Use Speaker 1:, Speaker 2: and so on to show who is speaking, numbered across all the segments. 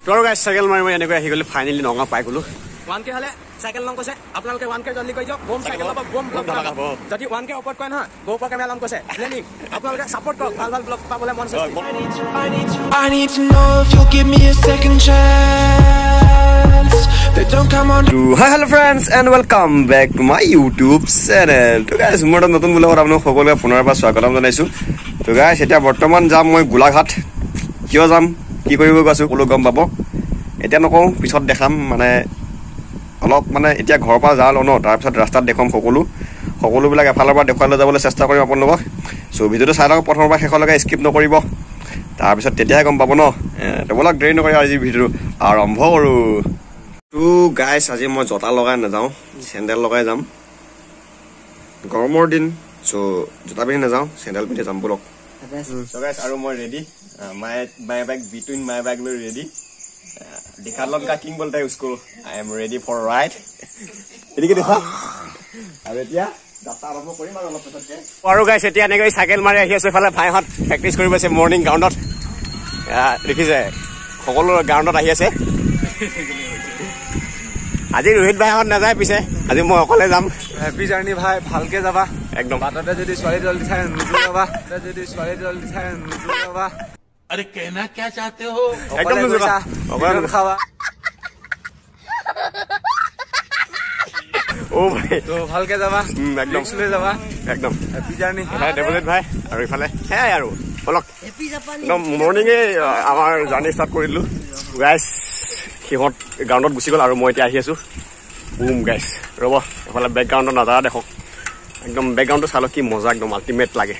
Speaker 1: তোৰ গাইছ সাইকেল মাৰি মই এনেকৈ আহি গ'লো ফাইনেলি নগাঁও পাই গ'লো
Speaker 2: 1K হলে সাইকেল লং কৈছে আপোনালোকে 1K জলদি কৈ দিয়ক বম সাইকেল লব বম ব্লগ বনাব যদি 1K ওপৰত কয় নহয় গো প্ৰগ্ৰামে লং কৈছে প্লেনিং আপোনালোকে সাপোৰ্ট কৰক ভাল ভাল ব্লগ পাবলৈ মন আছে
Speaker 3: I need to know if you'll give me a second chance. They don't come on.
Speaker 1: Hi hello friends and welcome back to my YouTube channel. To guys মোৰ নতুন ব্লগত আপোনালোক সকলোকে পুনৰবাৰ স্বাগতম জনাইছো। তো guys এতিয়া বৰ্তমান যাম মই গোলাঘাট কিয় যাম কি কৰিব গৈছো সকলো গম পাব এতিয়া নকওঁ পিছত দেখাম মানে অলপ মানে এতিয়া ঘৰৰ পৰা যাওঁ ন তাৰ পিছত ৰাস্তাত দেখাম সকলোবিলাক এফালৰ পৰা দেখুৱাই লৈ যাবলৈ চেষ্টা কৰিম আপোনালোকক সো ভিডিওটো চাই লওক প্ৰথমৰ পৰা শেষলৈকে স্কিপ নকৰিব তাৰ পিছত তেতিয়াহে গম পাব ন তো বলক দেৰি নকৰি আজি ভিডিওটো আৰম্ভ কৰো তো গাইস আজি মই জোতা লগাই নাযাওঁ চেন্ডেল লগাই যাম গৰমৰ দিন সো জোতা পিন্ধি নাযাওঁ চেন্ডেল পিন্ধি যাম বলক So guys, are you ready? My bag between my bag will ready. Decathlon का king बोलता है उसको. I am ready for a ride. Ini kita देखा. अब इतिया दफ्तर आरंभ करी मार अलग पसंद के. और guys, इतिया ने कोई साइकिल मारे आहिया से फले भाई हाथ practice करी बसे morning groundot. देखी जाए. সকলো groundot आहिया से. আজি रोहित भाई हाथ ना जाए पीछे. আজি মই অকলে যাম.
Speaker 2: হ্যাপি জার্নি ভাই ভালকে যাবা
Speaker 1: একদম
Speaker 2: বাটাতে যদি সরি জলদি থাকে নুজু যাবা যদি সরি জলদি থাকে নুজু যাবা
Speaker 3: अरे कहना क्या चाहते हो
Speaker 1: একদম নুজু যাবা
Speaker 2: অকলে খাওয়া
Speaker 1: ও ভাই
Speaker 2: তো ভালকে যাবা
Speaker 1: একদম
Speaker 2: চলে যাবা
Speaker 1: একদম
Speaker 2: হ্যাপি জার্নি
Speaker 1: ভাই দেবজিৎ ভাই আৰু ইফালে হেই আৰু বলক একদম মৰ্নিং আমাৰ জাৰ্নি ষ্টাৰ্ট কৰিলো গাইস হিহত গ্ৰাউণ্ডত গুচি গ'ল আৰু মই এতিয়া আহি আছো বুম গাইস ৰব এফালে বেকগ্ৰাউণ্ডত নজাৰা দেখক একদম বেকগ্ৰাউণ্ডটো চালো কি মজা একদম আল্টিমেট লাগে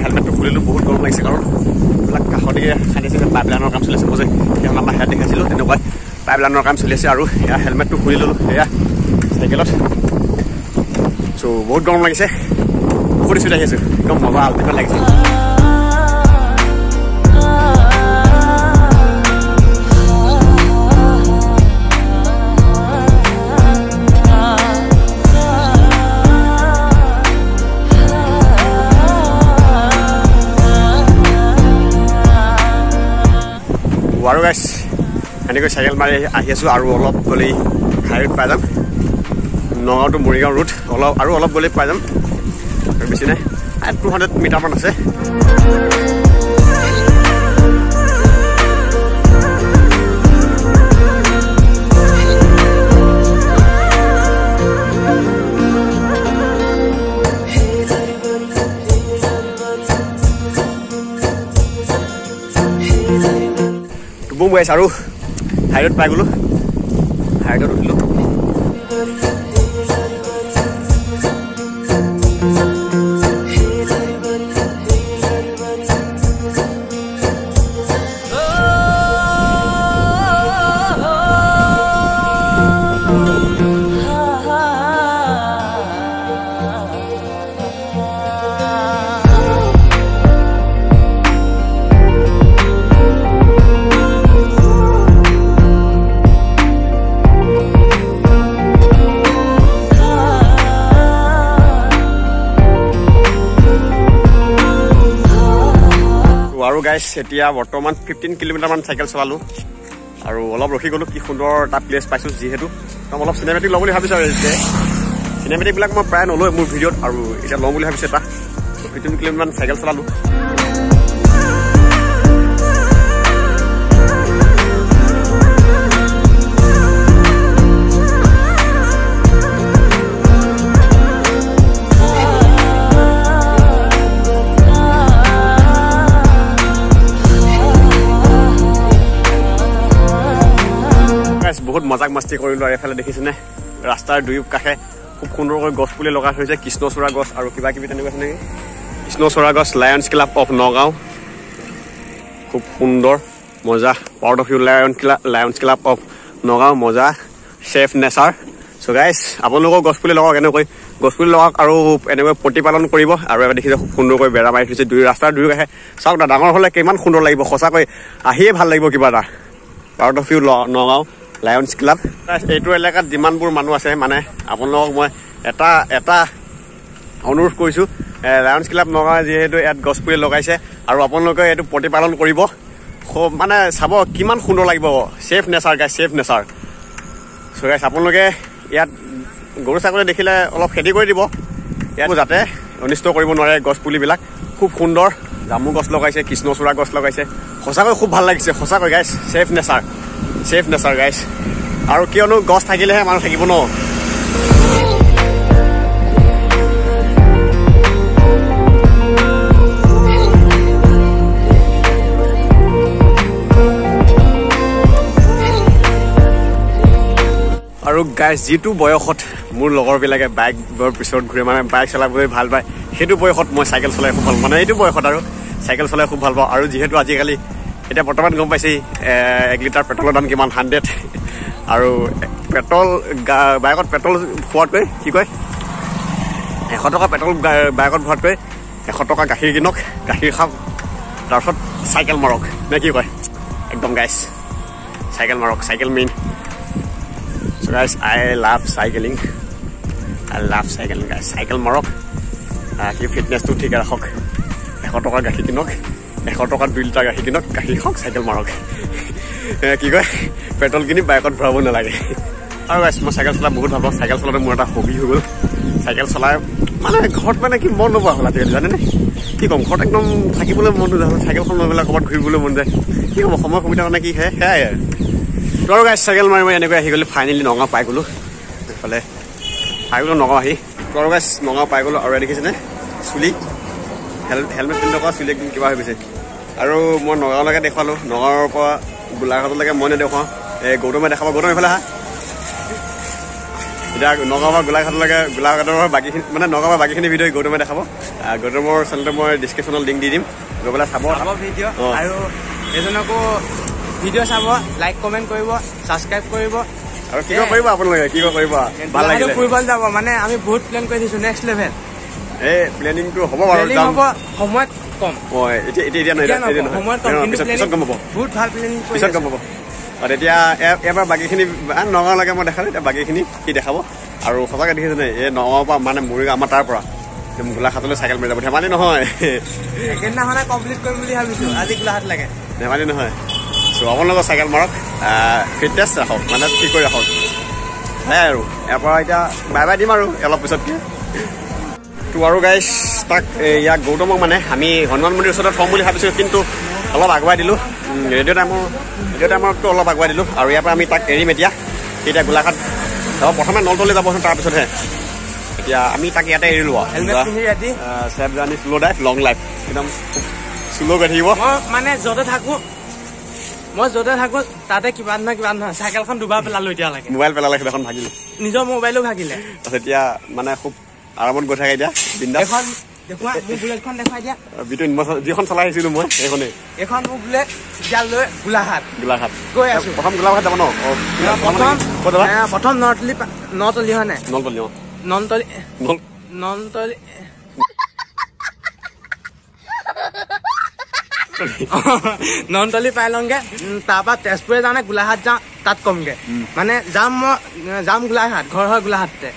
Speaker 1: হেলমেটটো খুলিলো বহুত গৰম লাগিছে কাৰণ এইবিলাক কাষতে খান্দিছে পাইপলাইনৰ কাম চলি আছে মই যে সেইখন আমাৰ হেয়াত দেখাইছিলোঁ তেনেকুৱা পাইপলাইনৰ কাম চলি আছে আৰু এয়া হেলমেটটো খুলি ল'লোঁ এয়া চাইকেলত চ' বহুত গৰম লাগিছে ফুৰি চুৰি আহি আছোঁ একদম মজা আল্টিমেট লাগিছে আৰু গাইছ এনেকৈ চাইকেল মাৰি আহি আছোঁ আৰু অলপ গ'লেই হাইৱেত পাই যাম নগাঁও টু মৰিগাঁও ৰুট অলপ গ'লেই পাই যাম আৰু বেছি নাই 200 মিটাৰমান আছে বুম গাইছ আৰু হাইৱেত পাই গ'লো হাইৱেত উঠিলোঁ আৰু গাইছ এতিয়া বৰ্তমান 15 কিলোমিটাৰমান চাইকেল চলালোঁ আৰু অলপ ৰখি গ'লোঁ কি সুন্দৰ এটা প্লেচ পাইছোঁ যিহেতু অলপ চিনেমেটিক ল'ম বুলি ভাবিছোঁ আৰু এতিয়া চিনেমেটিকবিলাক মই প্ৰায় নলওঁ মোৰ ভিডিঅ'ত আৰু এতিয়া ল'ম বুলি ভাবিছোঁ এটা 15 কিলোমিটাৰমান চাইকেল চলালোঁ বহুত মজাক মস্তি কৰিলোঁ আৰু এফালে দেখিছেনে ৰাস্তাৰ দুয়ো কাষে খুব সুন্দৰকৈ গছ পুলি লগাই থৈছে কৃষ্ণচূড়া গছ আৰু কিবা কিবি তেনেকুৱা আছে নেকি কৃষ্ণচূড়া গছ লায়ন্স ক্লাব অফ নগাঁও খুব সুন্দৰ মজা part of you Lions Club of Nagaon মজা ছেফ নেচাৰ চ' গাইজ আপোনালোকক গছপুলি লগাওক এনেকৈ গছপুলি লগাওক আৰু এনেকৈ প্ৰতিপালন কৰিব আৰু এবাৰ দেখিছে খুব সুন্দৰকৈ বেৰা মাৰি থৈছে ৰাস্তাৰ দুয়ো কাষে চাওক না ডাঙৰ হ'লে কিমান সুন্দৰ লাগিব সঁচাকৈ আহিয়ে ভাল লাগিব কিবা এটা part of you Nagaon Lions Club এইটো এলেকাত যিমানবোৰ মানুহ আছে মানে আপোনালোকক মই এটা অনুৰোধ কৰিছোঁ লায়ন্স ক্লাব নগাঁৱে যিহেতু ইয়াত গছপুলি লগাইছে আৰু আপোনালোকে এইটো প্ৰতিপালন কৰিব মানে চাব কিমান সুন্দৰ লাগিব safe nature guys safe nature so' guys আপোনালোকে ইয়াত গৰু ছাগলী দেখিলে অলপ খেতি কৰি দিব ইয়াত যাতে অনিষ্ট কৰিব নোৱাৰে গছপুলিবিলাক খুব সুন্দৰ জামু গছ লগাইছে কৃষ্ণচূড়া গছ লগাইছে সঁচাকৈ খুব ভাল লাগিছে সঁচাকৈ গাইজ ছেফ নেচাৰ গাইজ আৰু কিয়নো গছ থাকিলেহে মানুহ থাকিব ন আৰু গাইজ যিটো বয়সত মোৰ লগৰবিলাকে বাইকৰ পিছত ঘূৰে মানে বাইক চলাবলৈ ভাল পায় সেইটো বয়সত মই চাইকেল চলাই খুব ভাল মানে এইটো বয়সত আৰু চাইকেল চলাই খুব ভাল পাওঁ আৰু যিহেতু আজিকালি এতিয়া বৰ্তমান গম পাইছেই 1 লিটাৰ পেট্ৰলৰ দাম কিমান 100 আৰু বাইকত পেট্ৰল খোৱাতকৈ কি কয় 100 টকা পেট্ৰল বাইকত ভৰোৱাতকৈ 100 টকা গাখীৰ কিনক গাখীৰ খাওক তাৰপিছত চাইকেল মাৰক নে কি কয় একদম গাইজ চাইকেল মাৰক cycle main So guys, I love cycling guys. Cycle marok. Ki fitness to ঠিক ৰাখক 100 টকা গাখীৰ কিনক 100 টকা 2 লিটাৰ গাখীৰ কিনক গাখীৰ খাওক চাইকেল মাৰক কি কয় পেট্ৰল কিনি বাইকত ভৰাব নালাগে আৰু গাইজ মই চাইকেল চলাই বহুত ভাল পাওঁ চাইকেল চলাটো মোৰ এটা হবি হৈ গ'ল চাইকেল চলাই মানে ঘৰত মানে কি মন নোপোৱা হ'ল আজিকালি জানেনে কি ক'ম ঘৰত একদম থাকিবলৈ মন নোযোৱা হ'ল চাইকেলখন লৈ পেলাই ক'ৰবাত ঘূৰিবলৈ মন যায় কি হ'ব সময় সুবিধা মানে কি হয় সেয়াই আৰু গাইজ চাইকেল মাৰি মই এনেকৈ আহি গ'লো ফাইনেলি নগাঁও পাই গ'লো এইফালে পাই গ'লো নগাঁও আহি আৰু গাইজ নগাঁও পাই গ'লো আৰু দেখিছেনে চুলি হেলমেট পিন্ধি থকা চুলি একদম কিবা হৈ গৈছে আৰু মই নগাঁৱলৈকে দেখুৱালোঁ নগাঁৱৰ পৰা গোলাঘাটলৈকে মই নেদেখুৱাওঁ এই গৌতমে দেখাব গৌতম এইফালে আহা এতিয়া নগাঁৱৰ পৰা গোলাঘাটৰ বাকীখিনি মানে নগাঁৱৰ বাকীখিনি ভিডিঅ' গৌতমে দেখাব গৌতমৰ চেনেলটো মই ডিছক্ৰিপশ্যনত লিংক দি দিম গৈ পেলাই চাব
Speaker 2: ভিডিঅ' আৰু এজনকো ভিডিঅ' চাব লাইক কমেণ্ট কৰিব ছাবস্ক্ৰাইব কৰিব
Speaker 1: আৰু কি কৰিব আপোনালোকে কি কৰিব ভাল লাগিলে
Speaker 2: ফুৰিবলৈ যাব মানে আমি বহুত প্লেন কৰি দিছোঁ নেক্সট লেভেল
Speaker 1: এই প্লেনিংটো হ'ব বাৰু
Speaker 2: সময়ত কম
Speaker 1: এতিয়া পিছত গম পাব
Speaker 2: বহুত ভাল প্লেনিং
Speaker 1: পিছত গম পাব আৰু এতিয়া এবাৰ বাকীখিনি নগাঁৱলৈকে মই দেখালোঁ এতিয়া বাকীখিনি কি দেখাব আৰু সঁচাকৈ দেখিছেনে এই নগাঁৱৰ পৰা মানে মৰিগাঁও আমাৰ তাৰ পৰা গোলাঘাটলৈ চাইকেল মাৰি যাব ধেমালি নহয়
Speaker 2: সেইদিনাখনে কমপ্লিট কৰিম বুলি ভাবিছোঁ আজি গোলাঘাট লাগে
Speaker 1: ধেমালি নহয় চ' আপোনালোকৰ চাইকেল মাৰক ফিটনেছ ৰাখক মানে ঠিক কৰি ৰাখক সেয়াই আৰু ইয়াৰ পৰা এতিয়া বাই বাই দিম আৰু অলপ পিছতকৈ তো আৰু গাইজ তাক ইয়াক গৌতমক মানে আমি হনুমান মন্দিৰৰ ওচৰত থ'ম বুলি ভাবিছোঁ কিন্তু অলপ আগুৱাই দিলোঁ ৰেডিঅ' টাইমততো অলপ আগুৱাই দিলোঁ আৰু ইয়াৰ পৰা আমি তাক এৰিম এতিয়া গোলাঘাট প্ৰথমে নলতলৈ যাবচোন তাৰপিছতহে এতিয়া আমি তাক ইয়াতে এৰিলোঁ ছেফ জাৰ্ণি শ্ল' ড্ৰাইভ লং লাইফ একদম শ্ল' গৈ থাকিব
Speaker 2: মানে মই য'তে থাকোঁ তাতে কিবা নহয় চাইকেলখন দুবাৰ পেলালোঁ এতিয়ালৈকে
Speaker 1: মোবাইল পেলালে সেইখন ভাগিলে
Speaker 2: নিজৰ মোবাইলো ভাগিলে
Speaker 1: তাৰপিছত এতিয়া মানে খুব আৰামত গৈ থাকে এতিয়া বিন্দাছ
Speaker 2: দেখুৱা মোৰ বুলেটখন দেখাই দিয়া
Speaker 1: যিখন চলাই আহিছিলোঁ মই সেইখনেই
Speaker 2: এইখন মোৰ বুলেট এতিয়া লৈ গোলাঘাট গৈ আছোঁ
Speaker 1: প্ৰথম গোলাঘাট যাব ন
Speaker 2: প্ৰথম নতলি হয় নাই নলতলি নলতলি পাই লওঁগে তাৰপৰা তেজপুৰে যাওঁ নে গোলাঘাট যাওঁ তাত কমগে মানে যাম গোলাঘাট ঘৰ হয় গোলাঘাটতে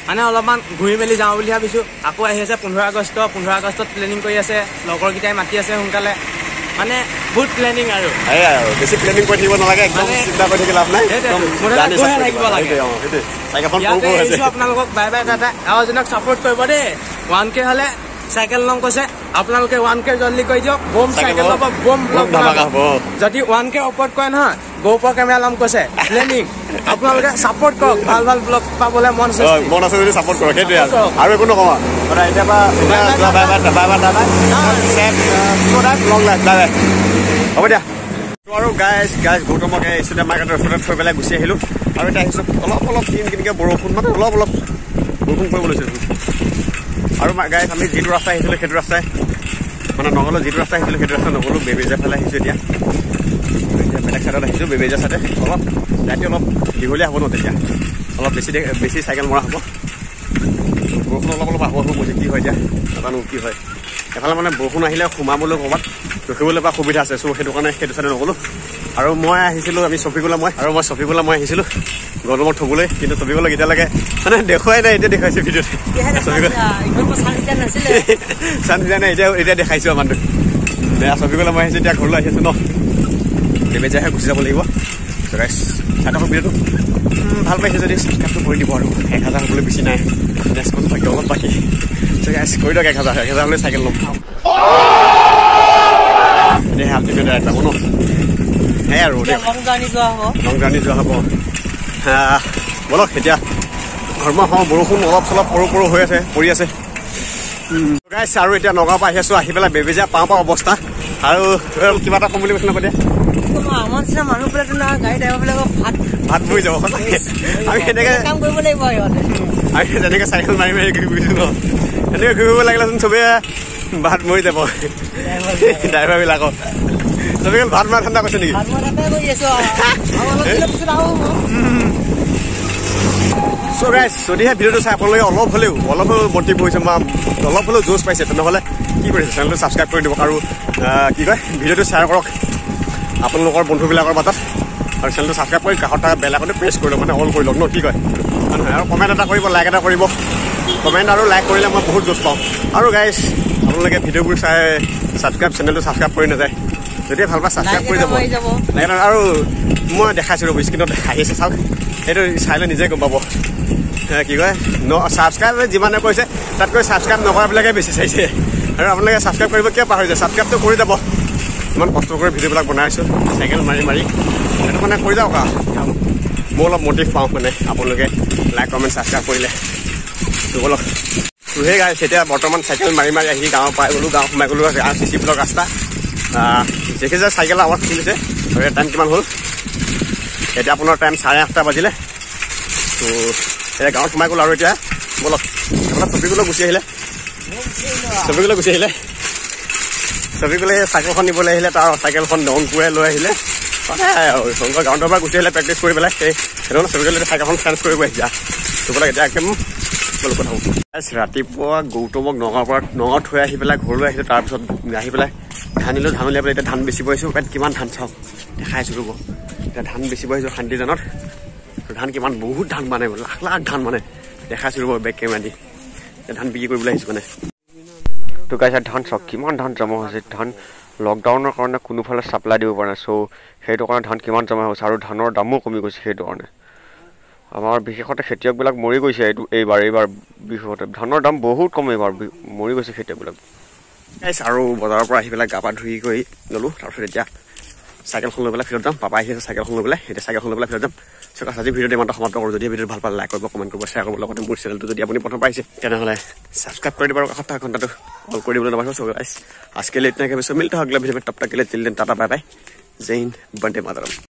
Speaker 2: মানে অলপমান ঘূৰি মেলি যাওঁ বুলি ভাবিছোঁ আকৌ আহি আছে 15 আগষ্টত প্লেনিং কৰি আছে লগৰকেইটাই মাতি আছে সোনকালে মানে বহুত প্লেনিং আৰু
Speaker 1: বেছি প্লেনিং কৰি থাকিব নালাগে একদম চিন্তা কৰি থাকি লাভ নাই
Speaker 2: আপোনালোকক বাই বাই দাদা আৰু এজনক ছাপোৰ্ট কৰিব দেই 1K হ'লে চাইকেল ল'ম কৈছে আপোনালোকে 1K জল্দি কৰি দিয়ক বম চাইকেল ল'ব বম যদি 1K ওপৰত কয় নহয় GoPro কেমেৰা ল'ম কৈছে প্লেনিং আপোনালোকে ছাপোৰ্ট কৰক ভাল ব্লগ পাবলৈ মন আছে
Speaker 1: যদি ছাপোৰ্ট কৰক সেইটোৱে আৰু একো নকওঁ এতিয়া হ'ব দিয়া আৰু গাইজ গৌতমক ষ্টুডিয়াম মাৰ্কেটৰ ওচৰত থৈ পেলাই গুচি আহিলোঁ আৰু এতিয়া আহিছোঁ অলপ কিনকিনকৈ বৰষুণ মানে অলপ বৰষুণ পৰিব লৈছোঁ আৰু গাইজ আমি যিটো ৰাস্তাই আহিছিলোঁ সেইটো ৰাস্তাই মানে নগ'লো যিটো ৰাস্তা আহিছিলোঁ সেইটো ৰাস্তা নগ'লো বেবেজা ফালে আহিছোঁ এতিয়া বেলেগ চাইডত আহিছোঁ বেবেজা চাইডে অলপ ৰাতি অলপ দীঘলীয়া হ'ব ন তেতিয়া অলপ বেছি চাইকেল মৰা হ'ব বৰষুণ অলপ আহোঁ কৈছে কি হয় এতিয়া নাজানো কি হয় এফালে মানে বৰষুণ আহিলে সোমাবলৈ ক'ৰবাত ৰখিবলৈ পৰা সুবিধা আছে চ' সেইটো কাৰণে সেইটো চাইডে নগ'লো আৰু মই আহিছিলোঁ আমি চফিগোলা মই আহিছিলোঁ গৰমত থ'বলৈ কিন্তু চফিগোলাক এতিয়ালৈকে মানে দেখুৱাই নাই এতিয়া দেখুৱাইছোঁ ভিডিঅ'ত চান্স দিয়া নাই এতিয়া দেখাইছোঁ মানুহটো চফিগোলা মই আহিছোঁ এতিয়া ঘৰলৈ আহিছোঁ ন বেবেজাহে গুচি যাব লাগিব চাই থাকক ভিডিঅ'টো ভাল পাইছে যদি ছাবস্ক্ৰাইবটো কৰি দিব আৰু 1000 হ'বলৈ বেছি নাই নেক্সট কথা বাকী অলপ বাকী কৰি দিয়ক 1000 হ'লে চাইকেল ল'ম এতিয়া আল্টিমেট ৰাইড পাব ন সেয়াই আৰু লং জাৰ্ণি যোৱা হ'ব বলক এতিয়া ঘৰমা হওঁ বৰষুণ অলপ চলপ সৰু হৈ আছে পৰি আছে গাইছ আৰু এতিয়া নগাঁৱৰ পৰা আহি আছোঁ আহি পেলাই বেবেজা পাওঁ অৱস্থা আৰু কিবা এটা ক'ম বুলি কৈছিল নকওঁ
Speaker 2: আমাৰ নিচিনা মানুহবিলাকে না গাড়ী ড্ৰাইভাৰবিলাকক
Speaker 1: ভাত মৰি যাব আমি সেনেকৈ
Speaker 2: কাম কৰিব লাগিব সিহঁতে
Speaker 1: আমি যেনেকৈ চাইকেল মাৰি ঘূৰি ফুৰিছোঁ ন সেনেকৈ ঘূৰিব লাগিলেচোন চবেই ভাত মৰি যাব ড্ৰাইভাৰবিলাকক চবেই ভাত মৰা ঠাণ্ডা কৈছে নেকি চ' গাইছ যদিহে ভিডিঅ'টো চাই আপোনালোকে অলপ হ'লেও মটিভ হৈছে বা অলপ হ'লেও জোচ পাইছে তেনেহ'লে কি কৰিছে চেনেলটো ছাবস্ক্ৰাইব কৰি দিব আৰু কি কয় ভিডিঅ'টো শ্বেয়াৰ কৰক আপোনালোকৰ বন্ধুবিলাকৰ মাজত আৰু চেনেলটো ছাবস্ক্ৰাইব কৰি কাষত থকা বেল আইকনটো প্ৰেছ কৰি লওক মানে অল কৰি লওক ন কি কয় আৰু কমেণ্ট এটা কৰিব লাইক এটা কৰিব কমেণ্ট আৰু লাইক কৰিলে মই বহুত জোচ পাওঁ আৰু গাইছ আপোনালোকে ভিডিঅ'বোৰ চাই চেনেলটো ছাবস্ক্ৰাইব কৰি নাযায় যদি ভাল পায় ছাবস্ক্ৰাইব কৰি যাব আৰু মই দেখাইছোঁ ৰ'ব স্ক্ৰীণত আহি আছে চাওক সেইটো চাই লৈ নিজে গম পাব কি কয় ছাবস্ক্ৰাইব যিমানে কৈছে তাতকৈ ছাবস্ক্ৰাইব নকৰাবিলাকে বেছি চাইছে আৰু আপোনালোকে ছাবস্ক্ৰাইব কৰিব কিয় পাহৰি যায় ছাবস্ক্ৰাইবটো কৰি যাব ইমান কষ্ট কৰি ভিডিঅ'বিলাক বনাইছোঁ চাইকেল মাৰি সেইটো মানে কৰি যাওক মই অলপ মটিভ পাওঁ মানে আপোনালোকে লাইক কমেণ্ট ছাবস্ক্ৰাইব কৰিলে বলক সেই গাইছ এতিয়া বৰ্তমান চাইকেল মাৰি আহি গাঁৱৰ পাই গ'লোঁ গাঁও সোমাই গ'লোঁ চিচি ব্লক ৰাস্তা দেখিছে চাইকেলৰ আৱাজ খুলিছে আৰু টাইম কিমান হ'ল এতিয়া আপোনাৰ টাইম 8:30 বাজিলে ত' এতিয়া গাঁৱত সোমাই গ'লোঁ আৰু এতিয়া বলক আপোনাৰ চফিগোলা গুচি আহিলে চফিগোলাই চাইকেলখন নিবলৈ আহিলে তাৰ চাইকেলখন দংকুৰাই লৈ আহিলে শংকৰ গাঁৱৰ পৰা গুচি আহিলে প্ৰেক্টিছ কৰি পেলাই সেইটো চফিগোলাই চাইকেলখন চেঞ্জ কৰিব আহিছে চববিলাক এতিয়া একদম কথা ৰাতিপুৱা গৌতমক নগাঁৱত থৈ আহি পেলাই ঘৰলৈ আহিলোঁ তাৰপিছত আহি পেলাই ধান নিলোঁ ধান উলিয়াই পেলাই এতিয়া ধান বেচিব আহিছোঁ কিমান ধান চাওক দেখাইছোঁ ৰ'ব এতিয়া ধান বেচিব আহিছোঁ শান্তিজনত ধান কিমান বহুত ধান মানে লাখ ধান মানে দেখাইছোঁ ৰ'ব বেক কেমেৰা দি ধান বিক্ৰী কৰিবলৈ আহিছোঁ মানে তো গাইছ ধান চাওক কিমান ধান জমা হৈছে ধান লকডাউনৰ কাৰণে কোনোফালে ছাপ্লাই দিব পৰা নাই চ' সেইটো কাৰণে ধান কিমান জমা হৈছে আৰু ধানৰ দামো কমি গৈছে সেইটো কাৰণে আমাৰ বিশেষতে খেতিয়কবিলাক মৰি গৈছে এইবাৰ বিশেষতে ধানৰ দাম বহুত কম এইবাৰ মৰি গৈছে খেতিয়কবিলাক গাইছ আৰু বজাৰৰ পৰা আহি পেলাই গা পা ধুই কৰি ল'লোঁ তাৰপিছত এতিয়া চাইকেলখন লৈ পেলাই ফিল্ডত যাম পাপা আহি আছে চাইকেলখন লৈ পেলাই এতিয়া চাইকেলখন লৈ পেলাই ফিল্ডত যাম চ' আজি ভিডিঅ'টো ইমানটা সমাপ্ত কৰোঁ যদি ভিডিঅ'টো ভাল পালে লাইক কৰিব কমেণ্ট কৰিব শ্বেয়াৰ কৰিব লগতে মোৰ চেনেলটো যদি আপুনি প্ৰথম পাইছে তেনেহ'লে ছাবস্ক্ৰাইব কৰি দিব আৰু কাষত থকা ঘণ্টাটো অল কৰি দিবলৈ নাপাহৰিব চ' গাইছ আজকে লেট নাই মিলতে হওক ভিডিঅ' তব তক के लिए चिल्ड्रन टाटा बाय बाय जय हिंद वंदे मातरम।